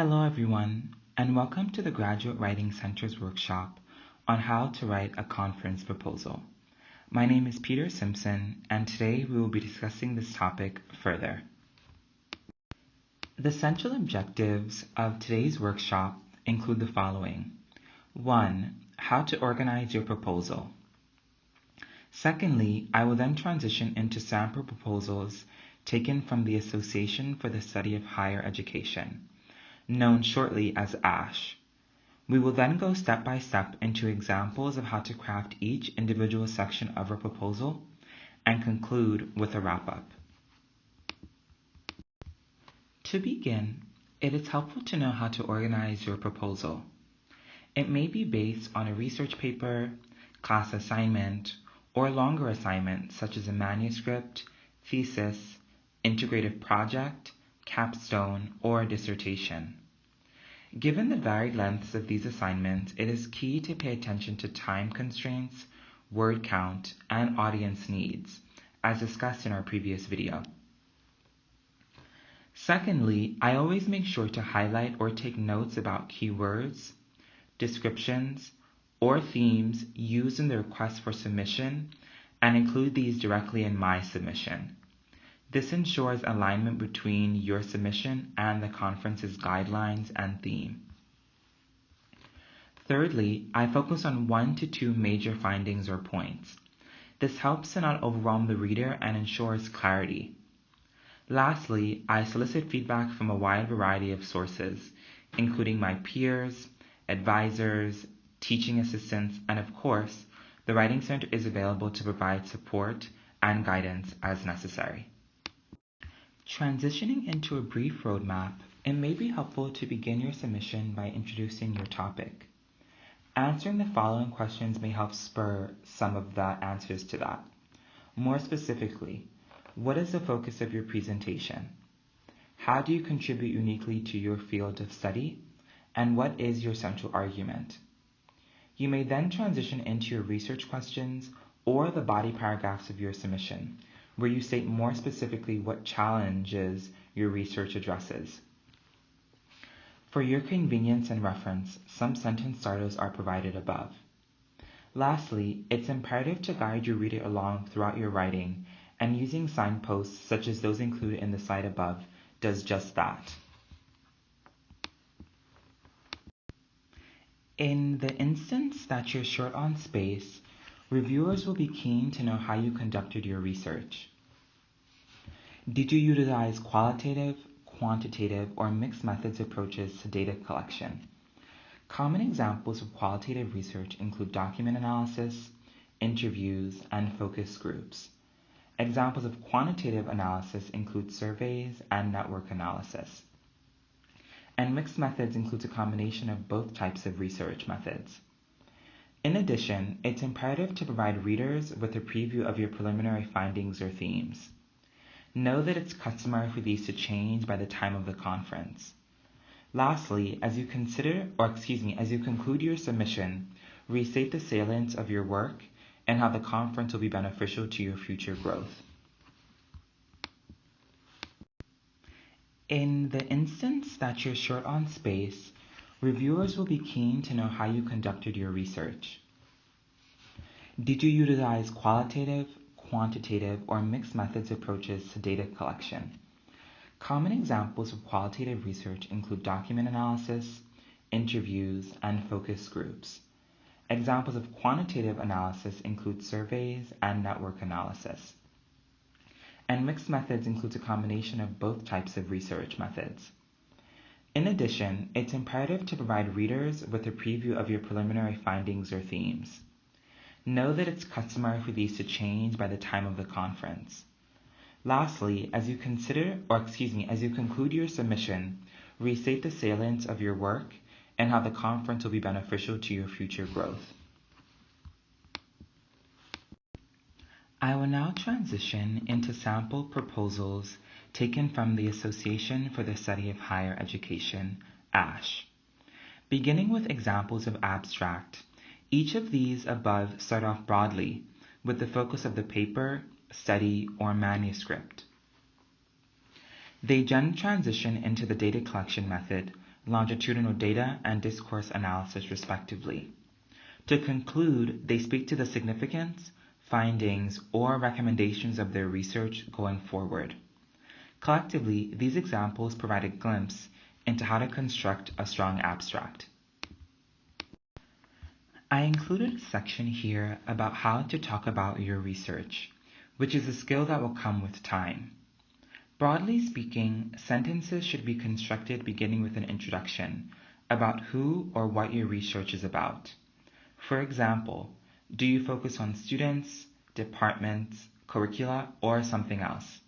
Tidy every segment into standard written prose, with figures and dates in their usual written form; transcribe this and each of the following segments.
Hello everyone, and welcome to the Graduate Writing Center's workshop on how to write a conference proposal. My name is Peter Simpson, and today we will be discussing this topic further. The central objectives of today's workshop include the following. 1. How to organize your proposal. Secondly, I will then transition into sample proposals taken from the Association for the Study of Higher Education, known shortly as ASH. We will then go step by step into examples of how to craft each individual section of our proposal and conclude with a wrap-up. To begin, it is helpful to know how to organize your proposal. It may be based on a research paper, class assignment, or longer assignment such as a manuscript, thesis, integrative project, capstone, or dissertation. Given the varied lengths of these assignments, it is key to pay attention to time constraints, word count, and audience needs, as discussed in our previous video. Secondly, I always make sure to highlight or take notes about keywords, descriptions, or themes used in the request for submission and include these directly in my submission. This ensures alignment between your submission and the conference's guidelines and theme. Thirdly, I focus on 1 to 2 major findings or points. This helps to not overwhelm the reader and ensures clarity. Lastly, I solicit feedback from a wide variety of sources, including my peers, advisors, teaching assistants, and of course, the Writing Center is available to provide support and guidance as necessary. Transitioning into a brief roadmap, it may be helpful to begin your submission by introducing your topic. Answering the following questions may help spur some of the answers to that. More specifically, what is the focus of your presentation? How do you contribute uniquely to your field of study? And what is your central argument? You may then transition into your research questions or the body paragraphs of your submission, where you state more specifically what challenges your research addresses. For your convenience and reference, some sentence starters are provided above. Lastly, it's imperative to guide your reader along throughout your writing, and using signposts such as those included in the slide above does just that. In the instance that you're short on space, reviewers will be keen to know how you conducted your research. Did you utilize qualitative, quantitative, or mixed methods approaches to data collection? Common examples of qualitative research include document analysis, interviews, and focus groups. Examples of quantitative analysis include surveys and network analysis. And mixed methods includes a combination of both types of research methods. In addition, it's imperative to provide readers with a preview of your preliminary findings or themes. Know that it's customary for these to change by the time of the conference. Lastly, as you conclude your submission, restate the salience of your work and how the conference will be beneficial to your future growth. In the instance that you're short on space, reviewers will be keen to know how you conducted your research. Did you utilize qualitative, quantitative, or mixed methods approaches to data collection? Common examples of qualitative research include document analysis, interviews, and focus groups. Examples of quantitative analysis include surveys and network analysis. And mixed methods includes a combination of both types of research methods. In addition, it's imperative to provide readers with a preview of your preliminary findings or themes. Know that it's customary for these to change by the time of the conference. Lastly, as you conclude your submission, restate the salience of your work and how the conference will be beneficial to your future growth. I will now transition into sample proposals taken from the Association for the Study of Higher Education, ASH. Beginning with examples of abstract, each of these above start off broadly with the focus of the paper, study, or manuscript. They then transition into the data collection method, longitudinal data, and discourse analysis, respectively. To conclude, they speak to the significance, findings, or recommendations of their research going forward. Collectively, these examples provide a glimpse into how to construct a strong abstract. I included a section here about how to talk about your research, which is a skill that will come with time. Broadly speaking, sentences should be constructed beginning with an introduction about who or what your research is about. For example, do you focus on students, departments, curricula, or something else?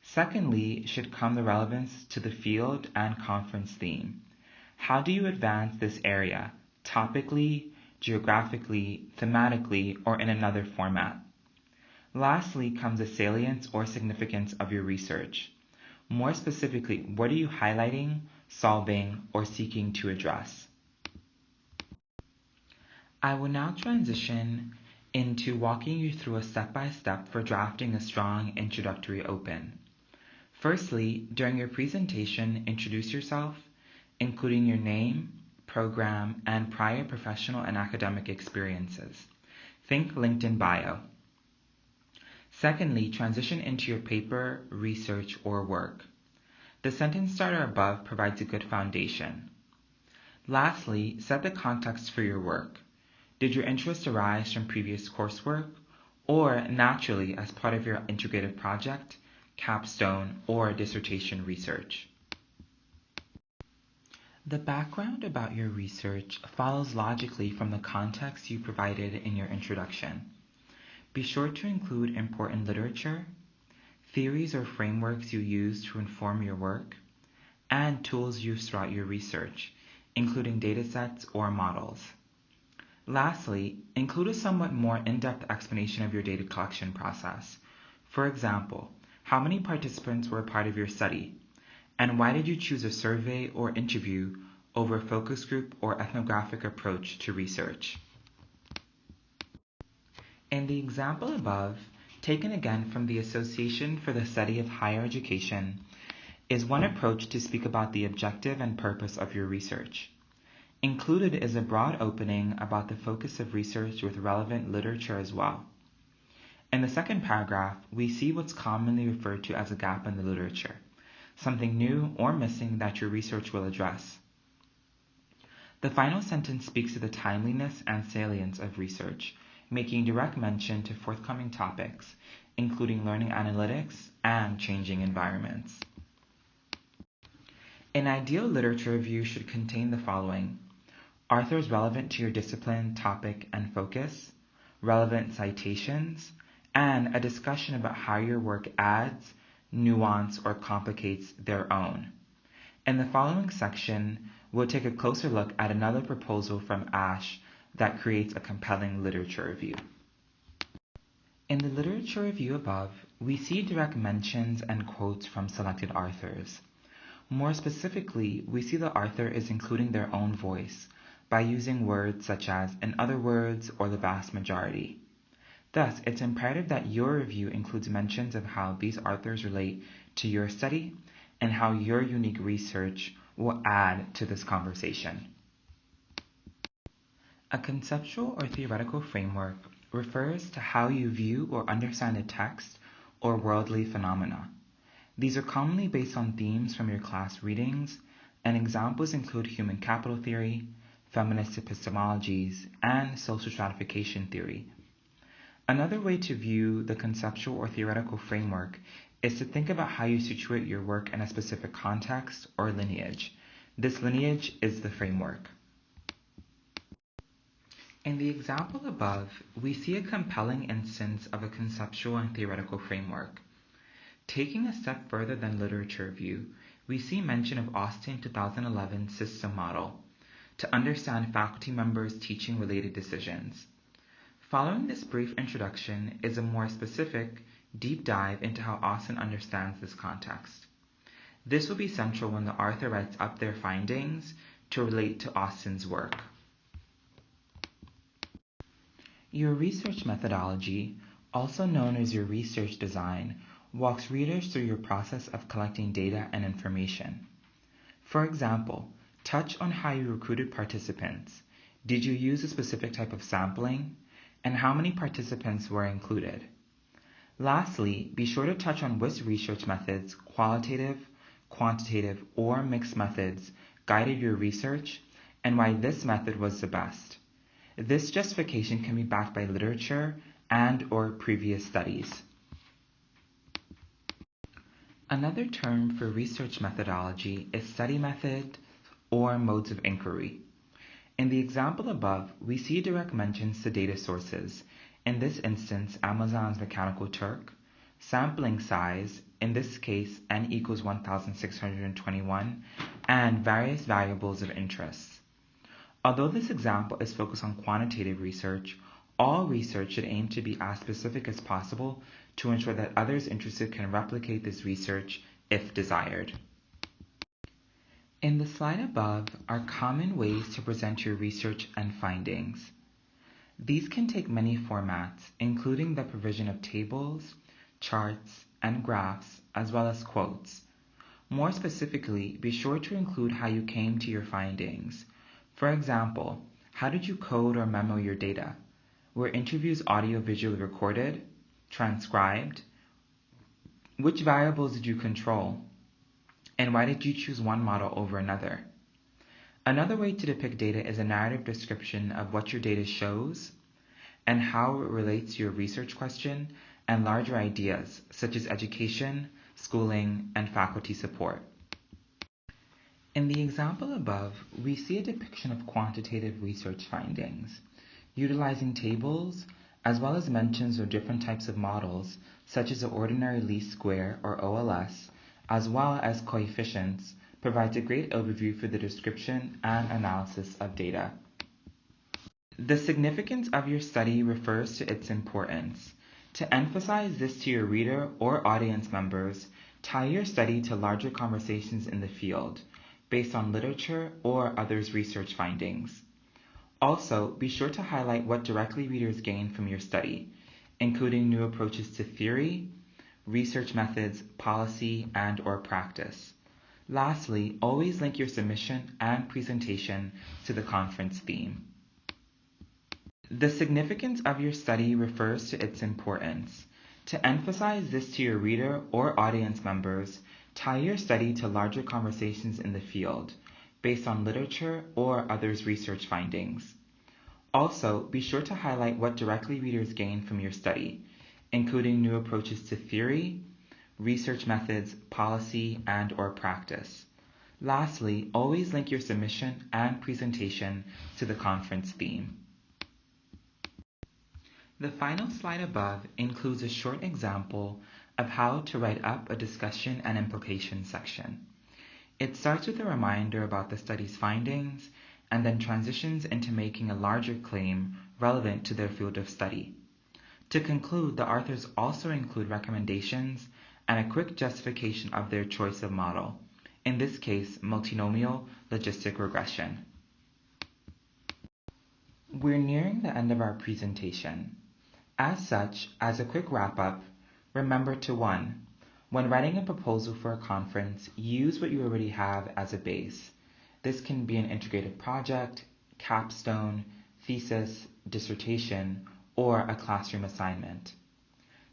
Secondly, should come the relevance to the field and conference theme. How do you advance this area, topically, geographically, thematically, or in another format? Lastly comes the salience or significance of your research. More specifically, what are you highlighting, solving, or seeking to address? I will now transition into walking you through a step-by-step for drafting a strong introductory open. Firstly, during your presentation, introduce yourself, including your name, program, and prior professional and academic experiences. Think LinkedIn bio. Secondly, transition into your paper, research, or work. The sentence starter above provides a good foundation. Lastly, set the context for your work. Did your interest arise from previous coursework, or naturally as part of your integrated project, capstone, or dissertation research? The background about your research follows logically from the context you provided in your introduction. Be sure to include important literature, theories or frameworks you use to inform your work, and tools used throughout your research, including datasets or models. Lastly, include a somewhat more in-depth explanation of your data collection process. For example, how many participants were a part of your study, and why did you choose a survey or interview over a focus group or ethnographic approach to research? In the example above, taken again from the Association for the Study of Higher Education, is one approach to speak about the objective and purpose of your research. Included is a broad opening about the focus of research with relevant literature as well. In the second paragraph, we see what's commonly referred to as a gap in the literature, something new or missing that your research will address. The final sentence speaks to the timeliness and salience of research, making direct mention to forthcoming topics, including learning analytics and changing environments. An ideal literature review should contain the following: authors relevant to your discipline, topic, and focus, relevant citations, and a discussion about how your work adds, nuance, or complicates their own. In the following section, we'll take a closer look at another proposal from ASH that creates a compelling literature review. In the literature review above, we see direct mentions and quotes from selected authors. More specifically, we see the author is including their own voice by using words such as "in other words" or "the vast majority." Thus, it's imperative that your review includes mentions of how these authors relate to your study and how your unique research will add to this conversation. A conceptual or theoretical framework refers to how you view or understand a text or worldly phenomena. These are commonly based on themes from your class readings, and examples include human capital theory, feminist epistemologies, and social stratification theory. Another way to view the conceptual or theoretical framework is to think about how you situate your work in a specific context or lineage. This lineage is the framework. In the example above, we see a compelling instance of a conceptual and theoretical framework. Taking a step further than literature review, we see mention of Austin 2011 system model to understand faculty members' teaching-related decisions. Following this brief introduction is a more specific, deep dive into how Austin understands this context. This will be central when the author writes up their findings to relate to Austin's work. Your research methodology, also known as your research design, walks readers through your process of collecting data and information. For example, Touch on how you recruited participants. Did you use a specific type of sampling? And how many participants were included? Lastly, be sure to touch on which research methods, qualitative, quantitative, or mixed methods, guided your research and why this method was the best. This justification can be backed by literature and/or previous studies. Another term for research methodology is study method or modes of inquiry. In the example above, we see direct mentions to data sources, in this instance Amazon's Mechanical Turk, sampling size, in this case n equals 1621, and various variables of interest. Although this example is focused on quantitative research, all research should aim to be as specific as possible to ensure that others interested can replicate this research if desired. In the slide above are common ways to present your research and findings. These can take many formats, including the provision of tables, charts, and graphs, as well as quotes. More specifically, be sure to include how you came to your findings. For example, how did you code or memo your data? Were interviews audio-visually recorded, transcribed? Which variables did you control? And why did you choose one model over another? Another way to depict data is a narrative description of what your data shows and how it relates to your research question and larger ideas such as education, schooling, and faculty support. In the example above, we see a depiction of quantitative research findings, utilizing tables as well as mentions of different types of models such as the ordinary least square or OLS, as well as coefficients, provides a great overview for the description and analysis of data. The significance of your study refers to its importance. To emphasize this to your reader or audience members, tie your study to larger conversations in the field, based on literature or others' research findings. Also, be sure to highlight what directly readers gain from your study, including new approaches to theory, research methods, policy, and/or practice. Lastly, always link your submission and presentation to the conference theme. The significance of your study refers to its importance. To emphasize this to your reader or audience members, tie your study to larger conversations in the field, based on literature or others' research findings. Also, be sure to highlight what directly readers gain from your study, including new approaches to theory, research methods, policy, and/or practice. Lastly, always link your submission and presentation to the conference theme. The final slide above includes a short example of how to write up a discussion and implication section. It starts with a reminder about the study's findings and then transitions into making a larger claim relevant to their field of study. To conclude, the authors also include recommendations and a quick justification of their choice of model, in this case, multinomial logistic regression. We're nearing the end of our presentation. As such, as a quick wrap-up, remember to 1. When writing a proposal for a conference, use what you already have as a base. This can be an integrated project, capstone, thesis, dissertation, or a classroom assignment.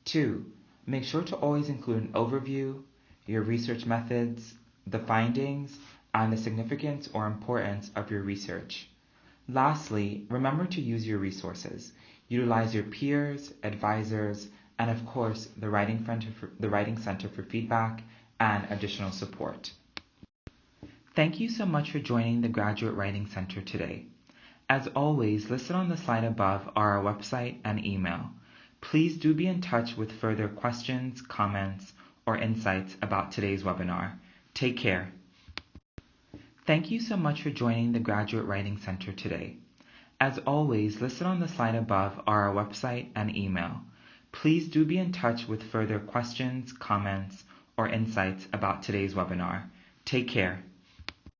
2. Make sure to always include an overview, your research methods, the findings, and the significance or importance of your research. Lastly, remember to use your resources. Utilize your peers, advisors, and of course, the Writing Center for feedback and additional support. Thank you so much for joining the Graduate Writing Center today. As always, listed on the slide above are our website and email. Please do be in touch with further questions, comments, or insights about today's webinar. Take care. Thank you so much for joining the Graduate Writing Center today. As always, listed on the slide above are our website and email. Please do be in touch with further questions, comments, or insights about today's webinar. Take care.